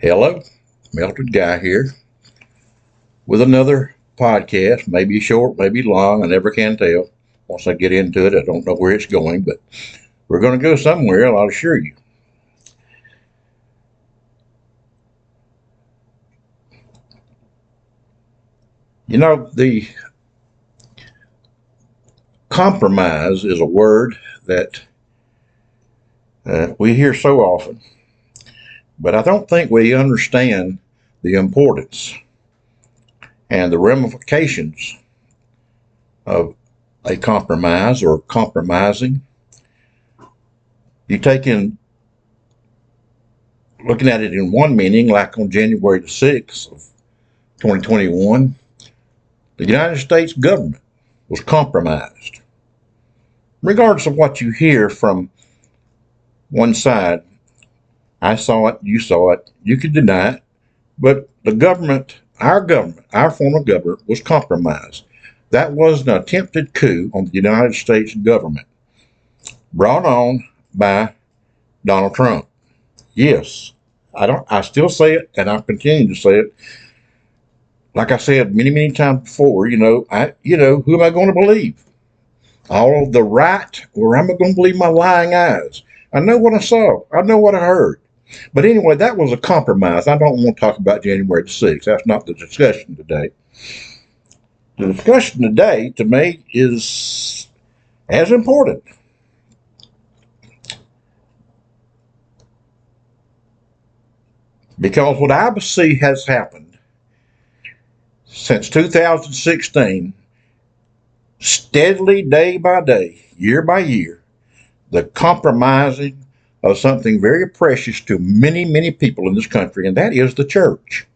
Hello, Melted Guy here with another podcast, maybe short, maybe long. I never can tell. Once I get into it, I don't know where it's going, but we're going to go somewhere, I'll assure you. You know, the compromise is a word that we hear so often, but I don't think we understand the importance and the ramifications of a compromise or compromising. You take in looking at it in one meaning, like on January the 6th of 2021, the United States government was compromised. Regardless of what you hear from one side, I saw it, you saw it, you could deny it, but the government, our form of government was compromised. That was an attempted coup on the United States government, brought on by Donald Trump. Yes, I still say it, and I continue to say it. Like I said many times before, who am I going to believe? All of the right, or am I going to believe my lying eyes? I know what I saw. I know what I heard. But anyway, that was a compromise. I don't want to talk about January the 6th. That's not the discussion today. The discussion today, to me, is as important. Because what I see has happened since 2016, steadily, day by day, year by year, the compromising of something very precious to many people in this country, and that is the church.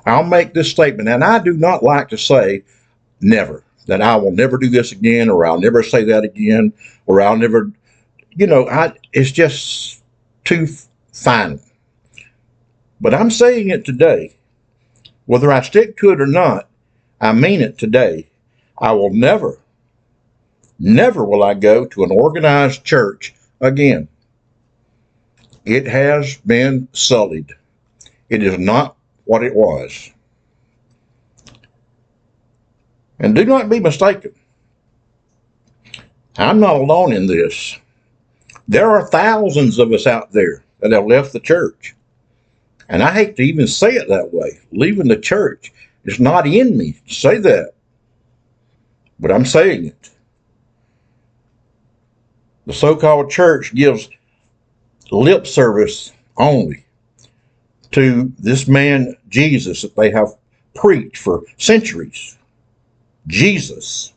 I'll make this statement, and I do not like to say never, that I will never do this again, or I'll never say that again, or I'll never, it's just too final. But I'm saying it today. Whether I stick to it or not, I mean it today. I will never will I go to an organized church again. It has been sullied. It is not what it was. And do not be mistaken. I'm not alone in this. There are thousands of us out there that have left the church. And I hate to even say it that way. Leaving the church is not in me to say that. But I'm saying it. The so-called church gives lip service only to this man, Jesus, that they have preached for centuries. Jesus.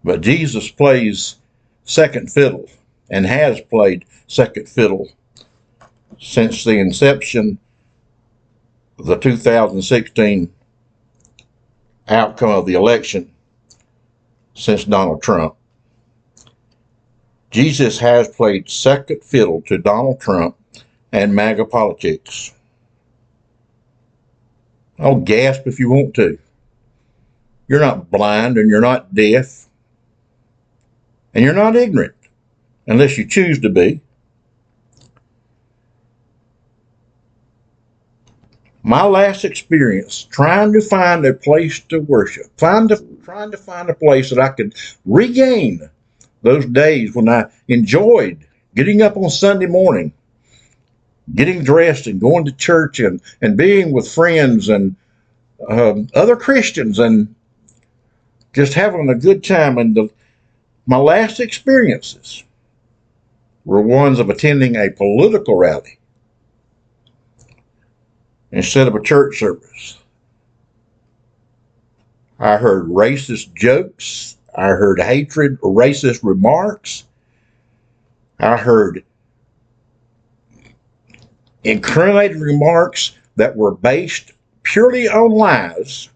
But Jesus plays second fiddle and has played second fiddle since the inception of the 2016 outcome of the election since Donald Trump. Jesus has played second fiddle to Donald Trump and MAGA politics. Oh, gasp if you want to. You're not blind and you're not deaf and you're not ignorant unless you choose to be. My last experience trying to find a place to worship, trying to find a place that I could regain those days when I enjoyed getting up on Sunday morning, getting dressed and going to church and being with friends and other Christians and just having a good time. And my last experiences were ones of attending a political rally instead of a church service. I heard racist jokes. I heard hatred, racist remarks. I heard incriminating remarks that were based purely on lies.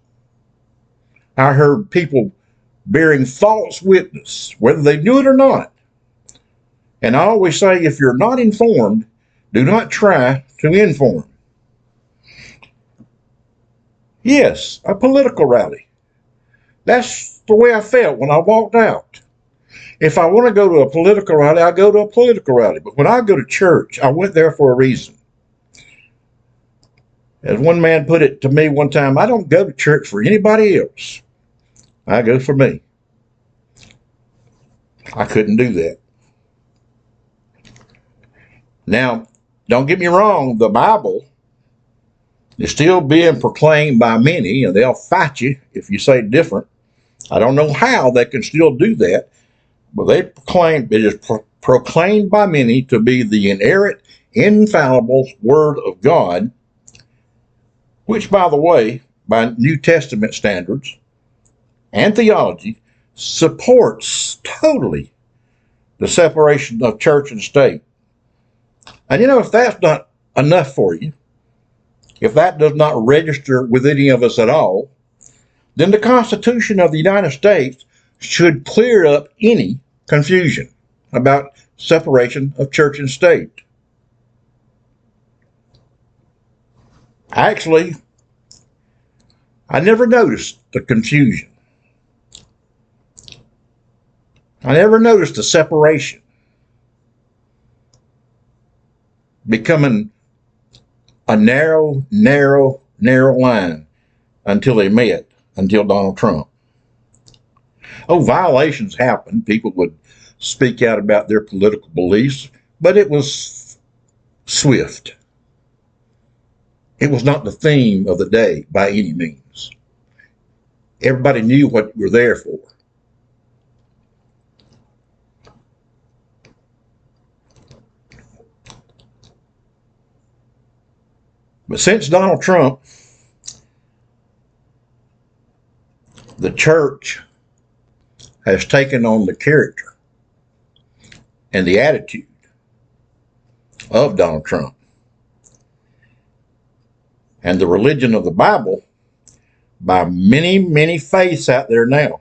I heard people bearing false witness, whether they knew it or not. And I always say, if you're not informed, do not try to inform. Yes, a political rally. That's the way I felt when I walked out. If I want to go to a political rally, I go to a political rally. But when I go to church, I went there for a reason. As one man put it to me one time, I don't go to church for anybody else. I go for me. I couldn't do that. Now, don't get me wrong, the Bible is still being proclaimed by many, and they'll fight you if you say different. I don't know how they can still do that, but it is proclaimed by many to be the inerrant, infallible Word of God, which, by the way, by New Testament standards and theology, supports totally the separation of church and state. And you know, if that's not enough for you, if that does not register with any of us at all, then the Constitution of the United States should clear up any confusion about separation of church and state. Actually, I never noticed the confusion. I never noticed the separation becoming a narrow line until Donald Trump. Oh, violations happened. People would speak out about their political beliefs, but it was swift. It was not the theme of the day by any means. Everybody knew what you were there for. But since Donald Trump, the church has taken on the character and the attitude of Donald Trump. And the religion of the Bible by many faiths out there now.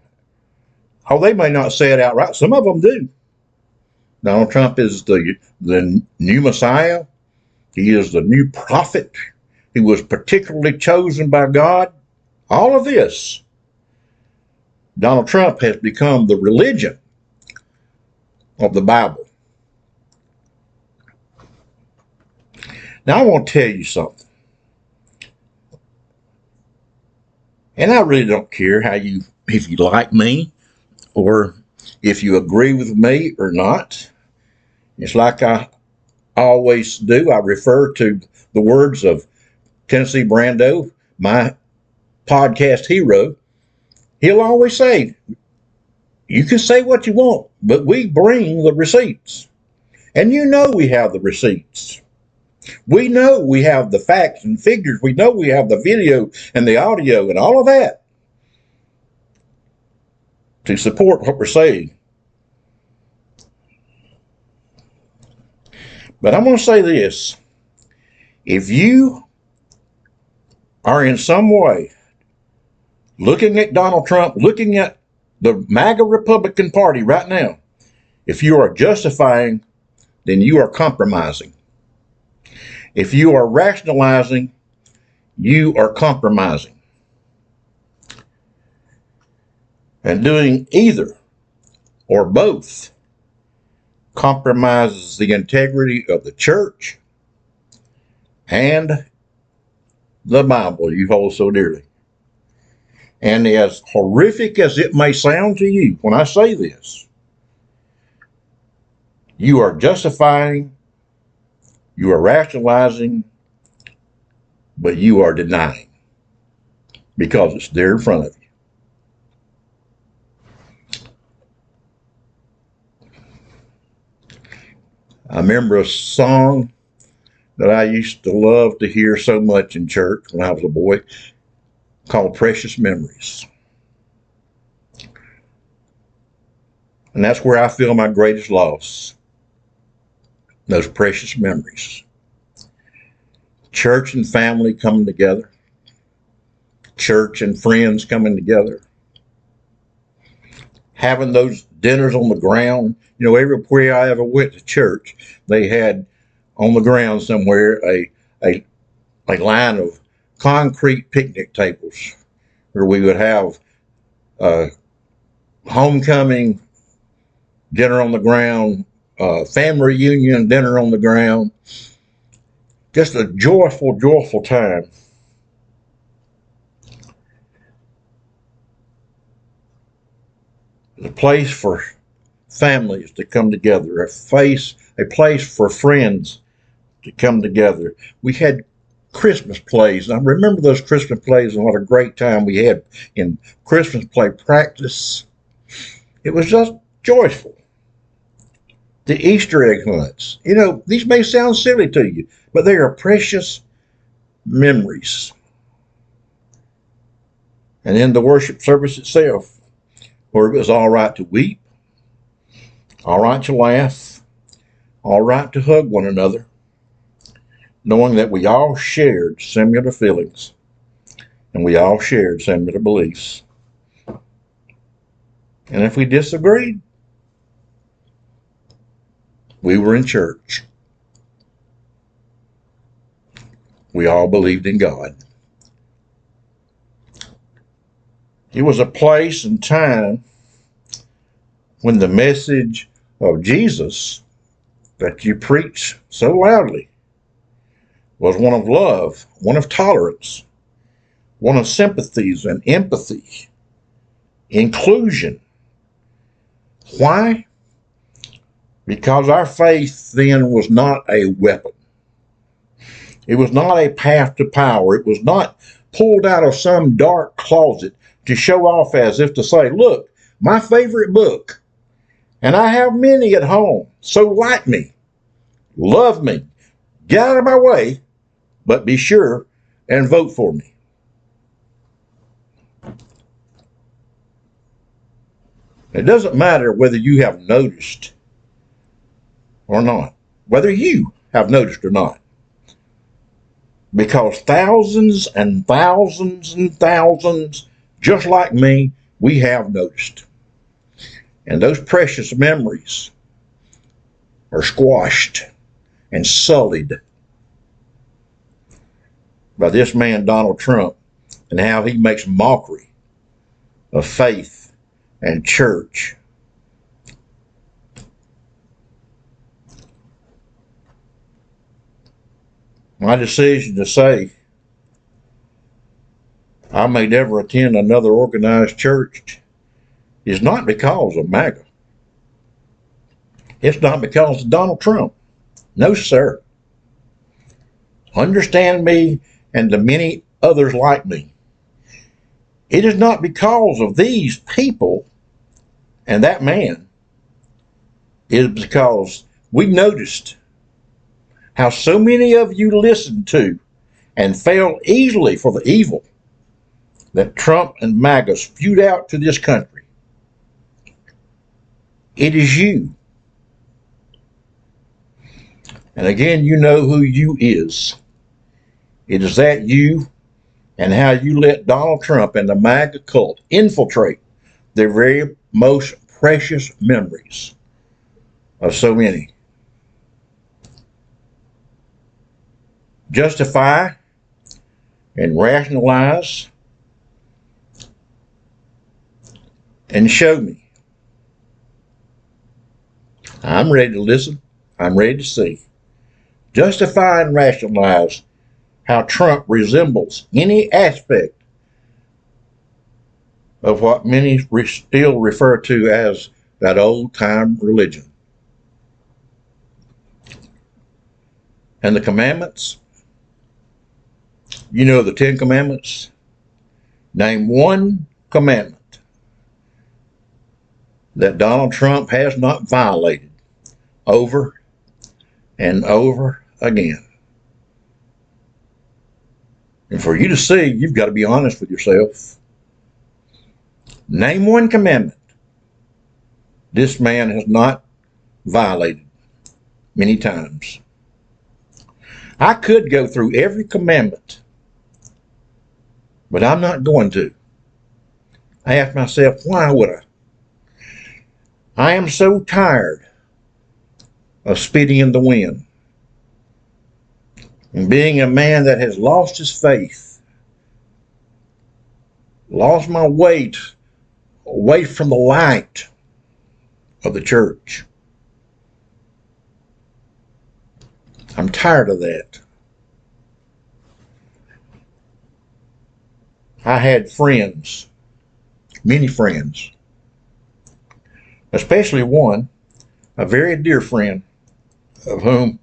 Oh, they may not say it outright. Some of them do. Donald Trump is the new Messiah. He is the new prophet. He was particularly chosen by God. All of this. Donald Trump has become the religion of the Bible. Now, I want to tell you something. And I really don't care if you like me or if you agree with me or not. It's like I always do. I refer to the words of Tennessee Brando, my podcast hero. He'll always say, you can say what you want, but we bring the receipts. And you know we have the receipts. We know we have the facts and figures. We know we have the video and the audio and all of that to support what we're saying. But I'm going to say this. If you are in some way looking at Donald Trump, looking at the MAGA Republican Party right now, if you are justifying, then you are compromising. If you are rationalizing, you are compromising. And doing either or both compromises the integrity of the church and the Bible you hold so dearly. And as horrific as it may sound to you when I say this, you are justifying, you are rationalizing, but you are denying because it's there in front of you. I remember a song that I used to love to hear so much in church when I was a boy called Precious Memories. And that's where I feel my greatest loss. Those precious memories. Church and family coming together. Church and friends coming together. Having those dinners on the ground. You know, everywhere I ever went to church, they had on the ground somewhere a line of concrete picnic tables where we would have homecoming dinner on the ground, family reunion, dinner on the ground. Just a joyful, joyful time. A place for families to come together, a place for friends to come together. We had Christmas plays. I remember those Christmas plays and what a great time we had in Christmas play practice. It was just joyful. The Easter egg hunts. You know, these may sound silly to you, but they are precious memories. And in the worship service itself, where it was all right to weep, all right to laugh, all right to hug one another, knowing that we all shared similar feelings and we all shared similar beliefs. And if we disagreed, we were in church. We all believed in God. It was a place and time when the message of Jesus that you preach so loudly was one of love, one of tolerance, one of sympathies and empathy, inclusion. Why? Because our faith then was not a weapon. It was not a path to power. It was not pulled out of some dark closet to show off as if to say, look, my favorite book, and I have many at home, so like me, love me, get out of my way, but be sure and vote for me. It doesn't matter whether you have noticed or not, whether you have noticed or not, because thousands and thousands and thousands, just like me, we have noticed. And those precious memories are squashed and sullied by this man, Donald Trump, and how he makes mockery of faith and church. My decision to say I may never attend another organized church is not because of MAGA. It's not because of Donald Trump. No, sir. Understand me and the many others like me. It is not because of these people and that man. It is because we noticed how so many of you listened to and fell easily for the evil that Trump and MAGA spewed out to this country. It is you. And again, you know who you is. It is that you and how you let Donald Trump and the MAGA cult infiltrate their very most precious memories of so many. Justify and rationalize and show me. I'm ready to listen. I'm ready to see. Justify and rationalize how Trump resembles any aspect of what many still refer to as that old-time religion. And the commandments, you know the 10 commandments? Name one commandment that Donald Trump has not violated over and over again. And for you to see, you've got to be honest with yourself. Name one commandment this man has not violated many times. I could go through every commandment, but I'm not going to. I ask myself, why would I? I am so tired of spitting in the wind and being a man that has lost his faith, lost my weight away from the light, of the church. I'm tired of that. I had friends, many friends, especially one, a very dear friend, of whom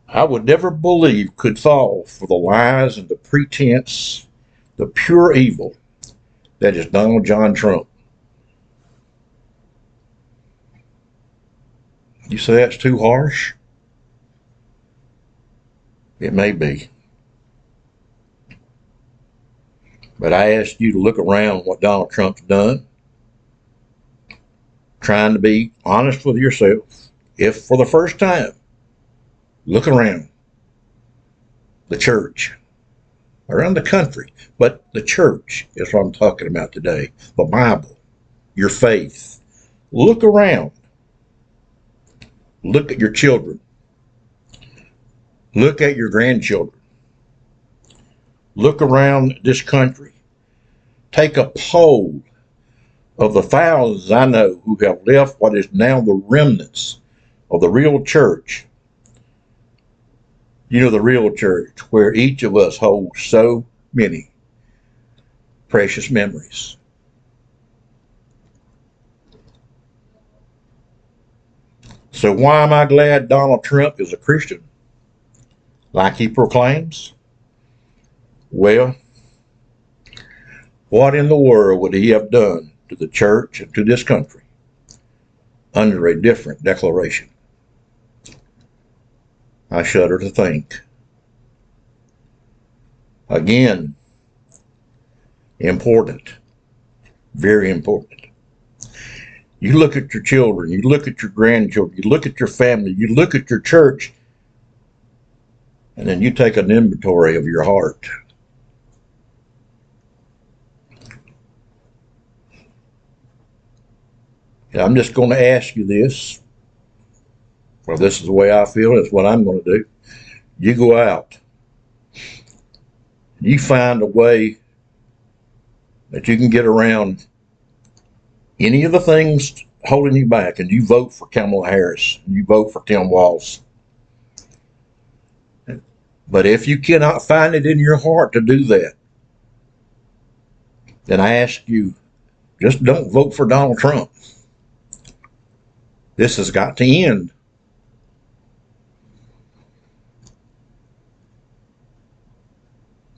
I would never believe could fall for the lies and the pretense, the pure evil that is Donald John Trump. You say that's too harsh? It may be. But I ask you to look around what Donald Trump's done, trying to be honest with yourself. If for the first time, look around the church, around the country, but the church is what I'm talking about today. The Bible, your faith. Look around. Look at your children. Look at your grandchildren. Look around this country. Take a poll of the thousands I know who have left what is now the remnants of the real church. You know, the real church, where each of us holds so many precious memories. So why am I glad Donald Trump is a Christian, like he proclaims? Well, what in the world would he have done to the church and to this country under a different declaration? I shudder to think. Again, important, very important. You look at your children, you look at your grandchildren, you look at your family, you look at your church, and then you take an inventory of your heart. And I'm just going to ask you this. Well, this is the way I feel. It's what I'm going to do. You go out. You find a way that you can get around any of the things holding you back, and you vote for Kamala Harris, and you vote for Tim Walz. But if you cannot find it in your heart to do that, then I ask you, just don't vote for Donald Trump. This has got to end.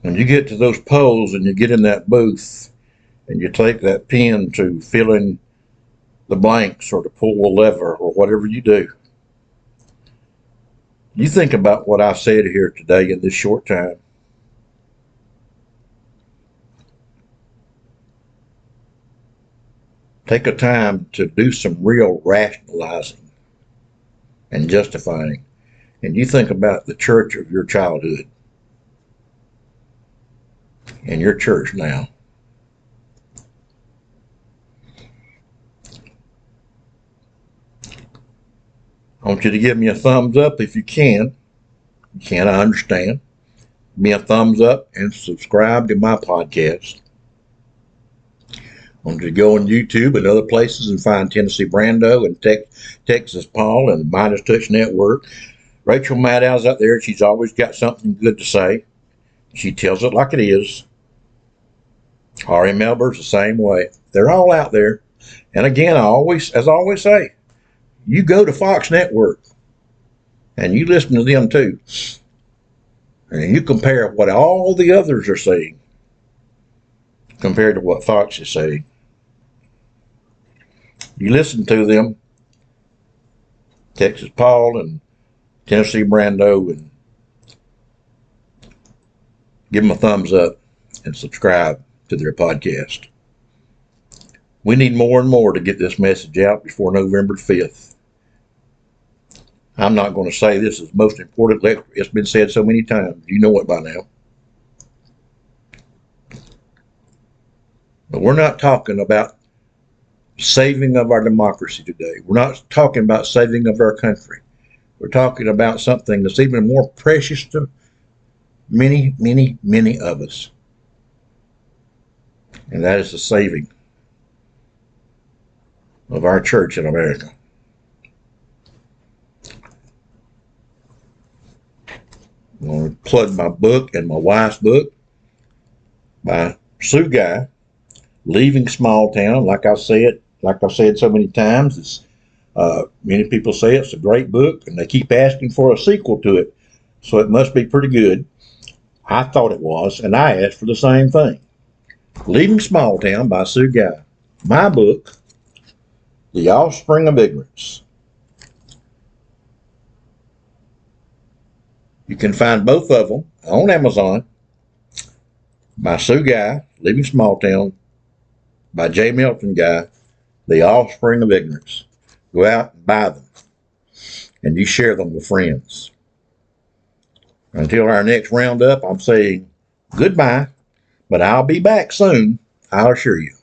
When you get to those polls and you get in that booth and you take that pen to fill in the blanks or to pull a lever or whatever you do, you think about what I said here today in this short time. Take a time to do some real rationalizing and justifying. And you think about the church of your childhood and your church now. I want you to give me a thumbs up if you can. You can't, I understand. Give me a thumbs up and subscribe to my podcast. I want you to go on YouTube and other places and find Tennessee Brando and Texas Paul and Midas Touch Network. Rachel Maddow's out there. She's always got something good to say. She tells it like it is. Ari Melber's the same way. They're all out there. And again, as I always say, you go to Fox Network and you listen to them too. And you compare what all the others are saying compared to what Fox is saying. You listen to them, Texas Paul and Tennessee Brando, and give them a thumbs up and subscribe to their podcast. We need more and more to get this message out before November 5th. I'm not going to say this is the most important lecture. It's been said so many times. You know it by now. But we're not talking about saving of our democracy today. We're not talking about saving of our country. We're talking about something that's even more precious to many, many, many of us. And that is the saving of our church in America. I'm going to plug my book and my wife's book by Sue Guy, Leaving Small Town. Like I've said so many times, many people say it's a great book, and they keep asking for a sequel to it, so it must be pretty good. I thought it was, and I asked for the same thing. Leaving Small Town by Sue Guy. My book, The Offspring of Ignorance. You can find both of them on Amazon by Sue Guy, Leaving Small Town, by J. Milton Guy, The Offspring of Ignorance. Go out and buy them, and you share them with friends. Until our next roundup, I'm saying goodbye, but I'll be back soon, I'll assure you.